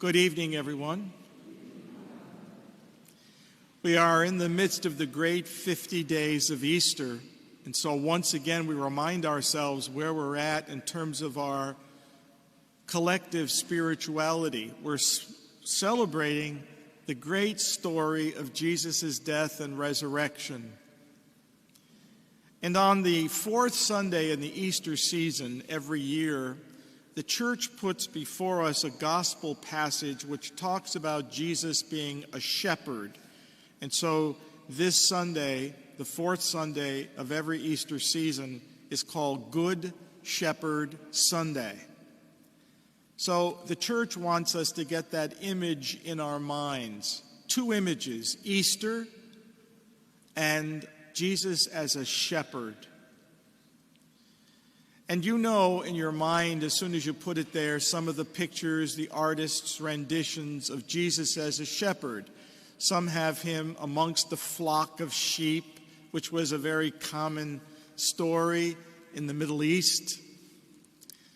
Good evening, everyone. We are in the midst of the great 50 days of Easter, and so once again we remind ourselves where we're at in terms of our collective spirituality. We're celebrating the great story of Jesus' death and resurrection. And on the fourth Sunday in the Easter season every year, the church puts before us a gospel passage which talks about Jesus being a shepherd. And so this Sunday, the fourth Sunday of every Easter season, is called Good Shepherd Sunday. So the church wants us to get that image in our minds. Two images, Easter and Jesus as a shepherd. And you know in your mind, as soon as you put it there, some of the pictures, the artists' renditions of Jesus as a shepherd. Some have him amongst the flock of sheep, which was a very common story in the Middle East.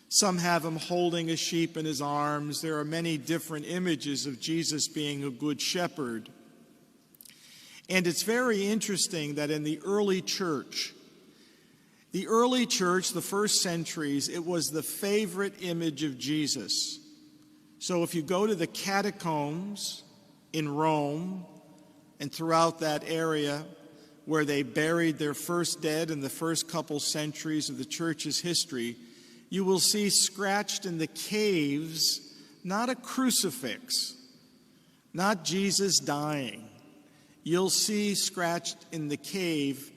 Some have him holding a sheep in his arms. There are many different images of Jesus being a good shepherd. And it's very interesting that in the early church, the first centuries, it was the favorite image of Jesus. So if you go to the catacombs in Rome and throughout that area where they buried their first dead in the first couple centuries of the church's history, you will see scratched in the caves not a crucifix, not Jesus dying. You'll see scratched in the cave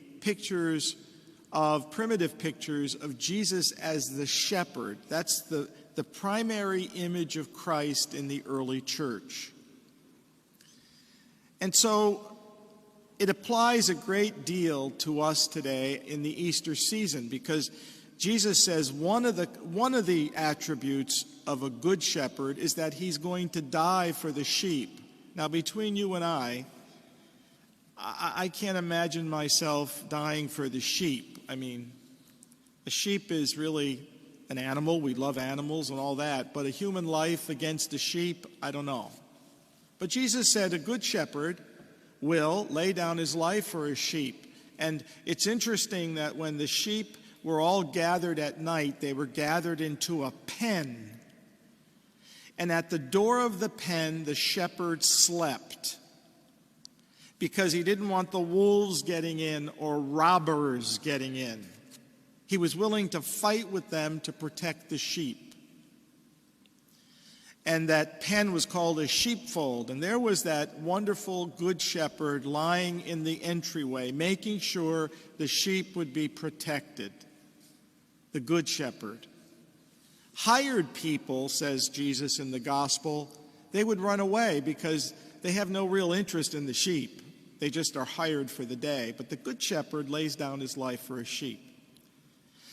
primitive pictures of Jesus as the shepherd. That's the primary image of Christ in the early church. And so it applies a great deal to us today in the Easter season, because Jesus says one of the attributes of a good shepherd is that he's going to die for the sheep. Now, between you and I can't imagine myself dying for the sheep. I mean, a sheep is really an animal. We love animals and all that. But a human life against a sheep, I don't know. But Jesus said a good shepherd will lay down his life for his sheep. And it's interesting that when the sheep were all gathered at night, they were gathered into a pen. And at the door of the pen, the shepherd slept, because he didn't want the wolves getting in or robbers getting in. He was willing to fight with them to protect the sheep. And that pen was called a sheepfold. And there was that wonderful good shepherd lying in the entryway, making sure the sheep would be protected. The good shepherd. Hired people, says Jesus in the gospel, they would run away because they have no real interest in the sheep. They just are hired for the day. But the good shepherd lays down his life for his sheep.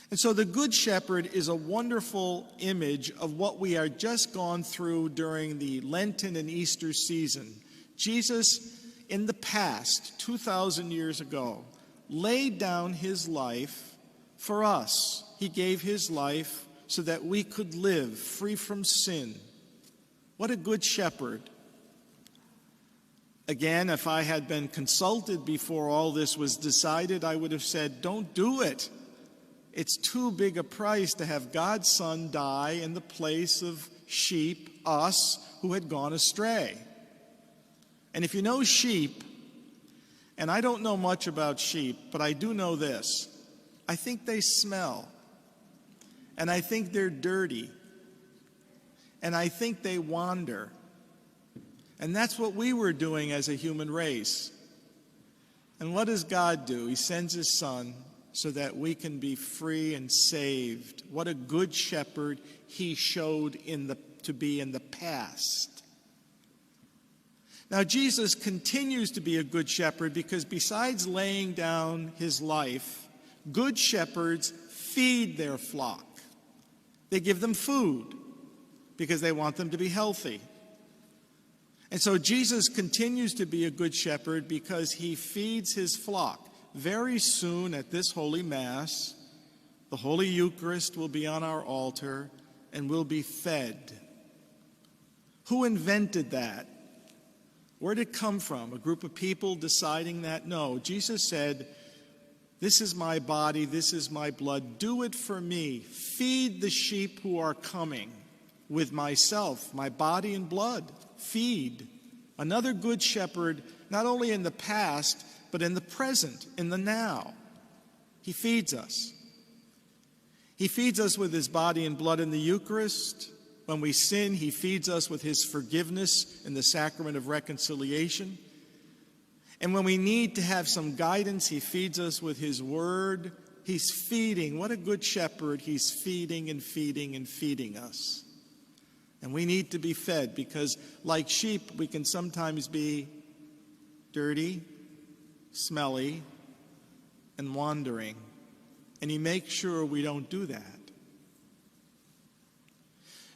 And so the good shepherd is a wonderful image of what we are just gone through during the Lenten and Easter season. Jesus, in the past, 2,000 years ago, laid down his life for us. He gave his life so that we could live free from sin. What a good shepherd. Again, if I had been consulted before all this was decided, I would have said, don't do it. It's too big a price to have God's Son die in the place of sheep, us, who had gone astray. And if you know sheep, and I don't know much about sheep, but I do know this, I think they smell. And I think they're dirty. And I think they wander. And that's what we were doing as a human race. And what does God do? He sends his Son so that we can be free and saved. What a good shepherd he showed to be in the past. Now, Jesus continues to be a good shepherd because besides laying down his life, good shepherds feed their flock. They give them food because they want them to be healthy. And so Jesus continues to be a good shepherd because he feeds his flock. Very soon at this Holy Mass, the Holy Eucharist will be on our altar and will be fed. Who invented that? Where did it come from? A group of people deciding that? No, Jesus said, this is my body, this is my blood. Do it for me. Feed the sheep who are coming with myself, my body and blood. Feed. Another good shepherd, not only in the past, but in the present, in the now. He feeds us. He feeds us with his body and blood in the Eucharist. When we sin, he feeds us with his forgiveness in the sacrament of reconciliation. And when we need to have some guidance, he feeds us with his word. He's feeding. What a good shepherd. He's feeding and feeding and feeding us. And we need to be fed because, like sheep, we can sometimes be dirty, smelly, and wandering. And he makes sure we don't do that.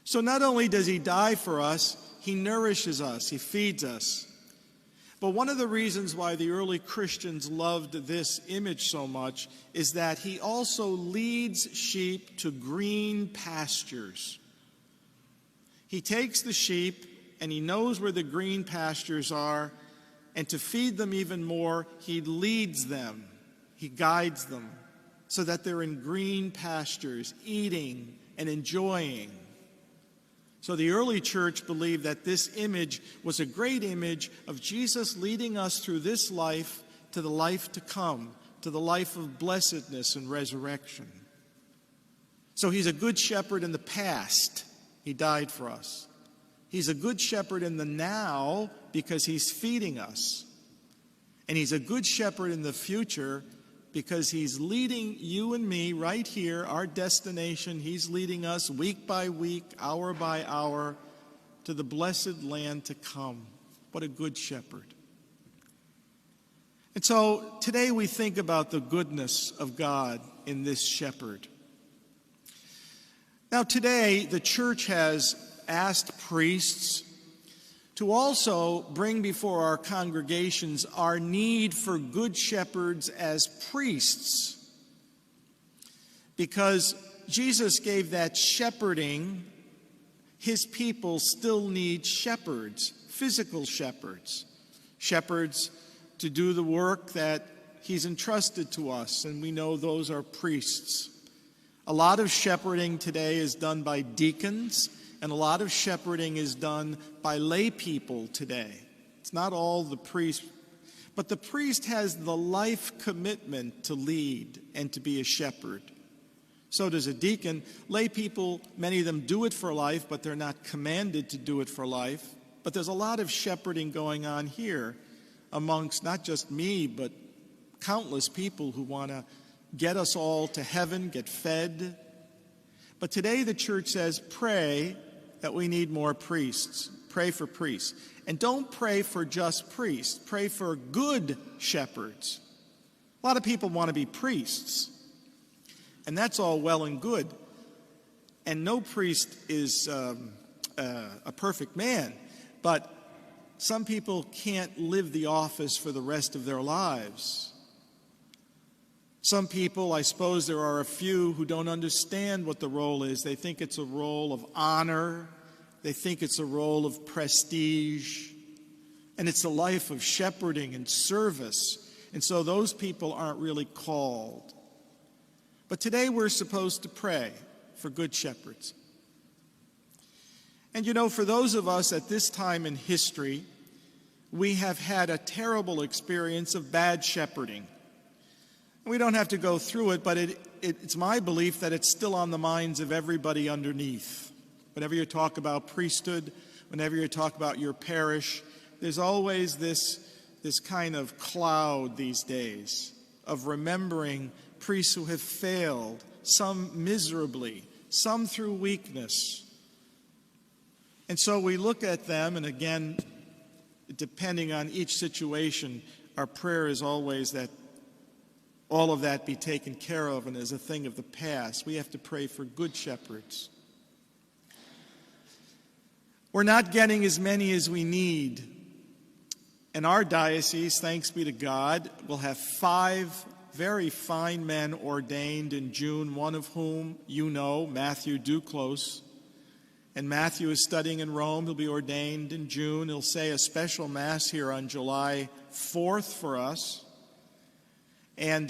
So not only does he die for us, he nourishes us, he feeds us. But one of the reasons why the early Christians loved this image so much is that he also leads sheep to green pastures. He takes the sheep and he knows where the green pastures are, and to feed them even more, he leads them, he guides them so that they're in green pastures, eating and enjoying. So the early church believed that this image was a great image of Jesus leading us through this life to the life to come, to the life of blessedness and resurrection. So he's a good shepherd in the past. He died for us. He's a good shepherd in the now because he's feeding us. And he's a good shepherd in the future because he's leading you and me right here, our destination. He's leading us week by week, hour by hour, to the blessed land to come. What a good shepherd. And so today we think about the goodness of God in this shepherd. Now today the church has asked priests to also bring before our congregations our need for good shepherds as priests. Because Jesus gave that shepherding, his people still need shepherds, physical shepherds, shepherds to do the work that he's entrusted to us, and we know those are priests. A lot of shepherding today is done by deacons, and a lot of shepherding is done by lay people today. It's not all the priest, but the priest has the life commitment to lead and to be a shepherd. So does a deacon. Lay people, many of them do it for life, but they're not commanded to do it for life. But there's a lot of shepherding going on here amongst not just me, but countless people who want to get us all to heaven, get fed. But today the church says, pray that we need more priests. Pray for priests. And don't pray for just priests. Pray for good shepherds. A lot of people want to be priests. And that's all well and good. And no priest is a perfect man. But some people can't live the office for the rest of their lives. Some people, I suppose there are a few who don't understand what the role is. They think it's a role of honor. They think it's a role of prestige. And it's a life of shepherding and service. And so those people aren't really called. But today we're supposed to pray for good shepherds. And you know, for those of us at this time in history, we have had a terrible experience of bad shepherding. We don't have to go through it, but it's my belief that it's still on the minds of everybody underneath. Whenever you talk about priesthood, whenever you talk about your parish, there's always this kind of cloud these days of remembering priests who have failed, some miserably, some through weakness. And so we look at them, and again, depending on each situation, our prayer is always that all of that be taken care of and as a thing of the past. We have to pray for good shepherds. We're not getting as many as we need. In our diocese, thanks be to God, we'll have 5 very fine men ordained in June, one of whom you know, Matthew Duclos. And Matthew is studying in Rome. He'll be ordained in June. He'll say a special Mass here on July 4th for us. And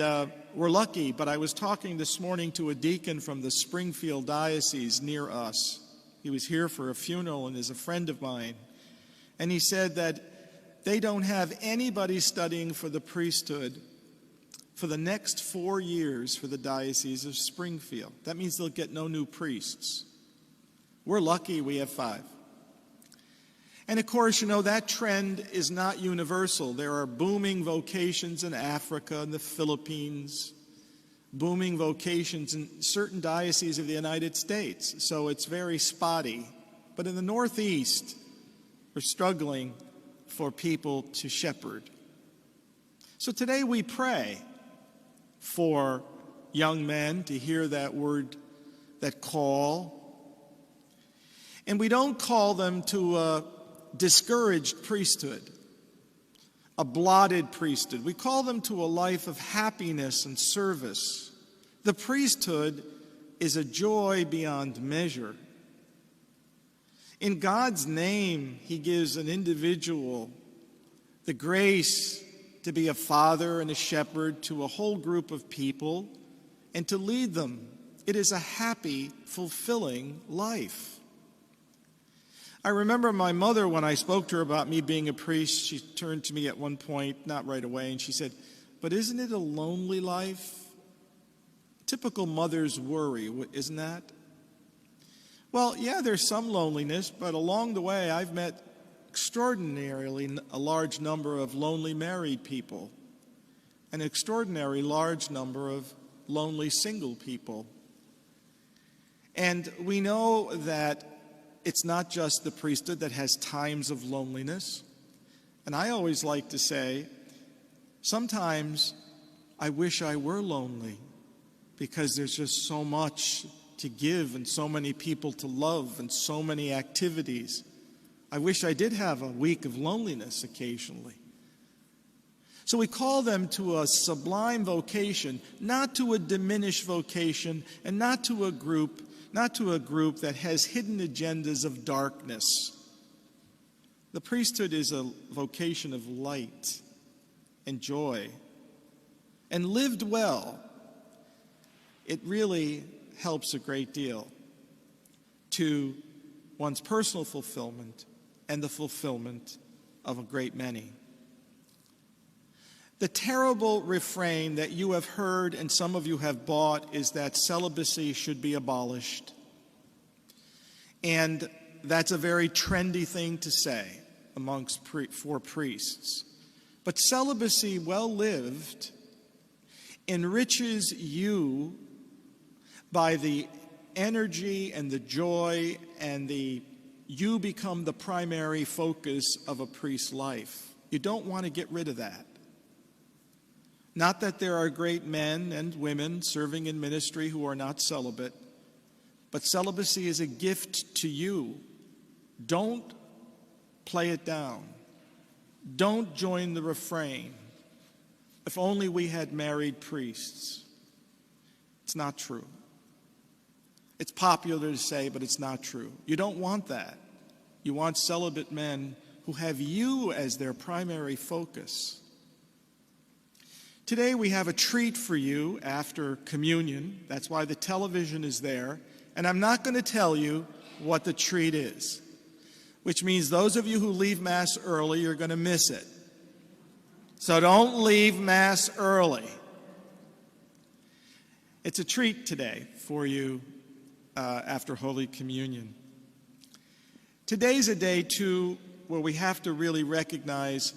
we're lucky, but I was talking this morning to a deacon from the Springfield Diocese near us. He was here for a funeral and is a friend of mine. And he said that they don't have anybody studying for the priesthood for the next 4 years for the Diocese of Springfield. That means they'll get no new priests. We're lucky we have 5. And of course, that trend is not universal. There are booming vocations in Africa and the Philippines, booming vocations in certain dioceses of the United States. So it's very spotty. But in the Northeast, we're struggling for people to shepherd. So today we pray for young men to hear that word, that call. And we don't call them to a discouraged priesthood, a blotted priesthood. We call them to a life of happiness and service. The priesthood is a joy beyond measure. In God's name, He gives an individual the grace to be a father and a shepherd to a whole group of people and to lead them. It is a happy, fulfilling life. I remember my mother, when I spoke to her about me being a priest, she turned to me at one point, not right away, and she said, "But isn't it a lonely life?" Typical mother's worry, isn't that? Well, yeah, there's some loneliness, but along the way I've met extraordinarily a large number of lonely married people, an extraordinary large number of lonely single people. And we know that it's not just the priesthood that has times of loneliness. And I always like to say, sometimes I wish I were lonely because there's just so much to give and so many people to love and so many activities. I wish I did have a week of loneliness occasionally. So we call them to a sublime vocation, not to a diminished vocation, and not to a group that has hidden agendas of darkness. The priesthood is a vocation of light and joy. And lived well, it really helps a great deal to one's personal fulfillment and the fulfillment of a great many. The terrible refrain that you have heard and some of you have bought is that celibacy should be abolished. And that's a very trendy thing to say for priests. But celibacy, well lived, enriches you by the energy and the joy and you become the primary focus of a priest's life. You don't want to get rid of that. Not that there are great men and women serving in ministry who are not celibate, but celibacy is a gift to you. Don't play it down. Don't join the refrain, "If only we had married priests." It's not true. It's popular to say, but it's not true. You don't want that. You want celibate men who have you as their primary focus. Today we have a treat for you after communion. That's why the television is there. And I'm not going to tell you what the treat is, which means those of you who leave Mass early, you're going to miss it. So don't leave Mass early. It's a treat today for you after Holy Communion. Today's a day, too, where we have to really recognize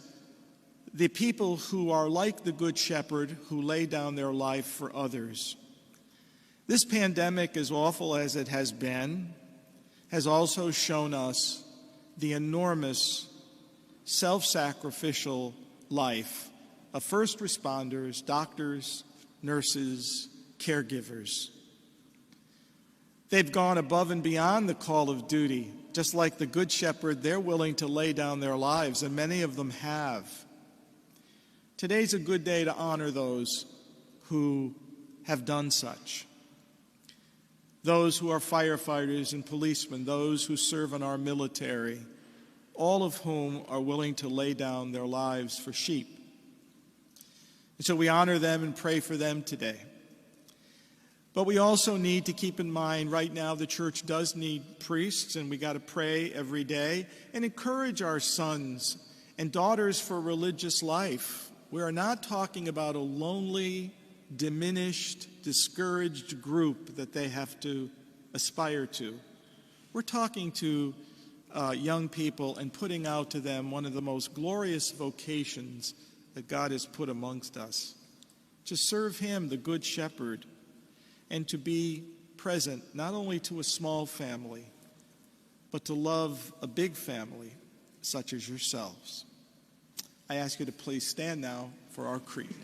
the people who are like the Good Shepherd who lay down their life for others. This pandemic, as awful as it has been, has also shown us the enormous self-sacrificial life of first responders, doctors, nurses, caregivers. They've gone above and beyond the call of duty. Just like the Good Shepherd, they're willing to lay down their lives, and many of them have. Today's a good day to honor those who have done such. those who are firefighters and policemen, those who serve in our military, all of whom are willing to lay down their lives for sheep. And so we honor them and pray for them today. But we also need to keep in mind right now the church does need priests, and we got to pray every day and encourage our sons and daughters for religious life. We are not talking about a lonely, diminished, discouraged group that they have to aspire to. We're talking to young people and putting out to them one of the most glorious vocations that God has put amongst us, to serve Him, the Good Shepherd, and to be present not only to a small family, but to love a big family such as yourselves. I ask you to please stand now for our creed.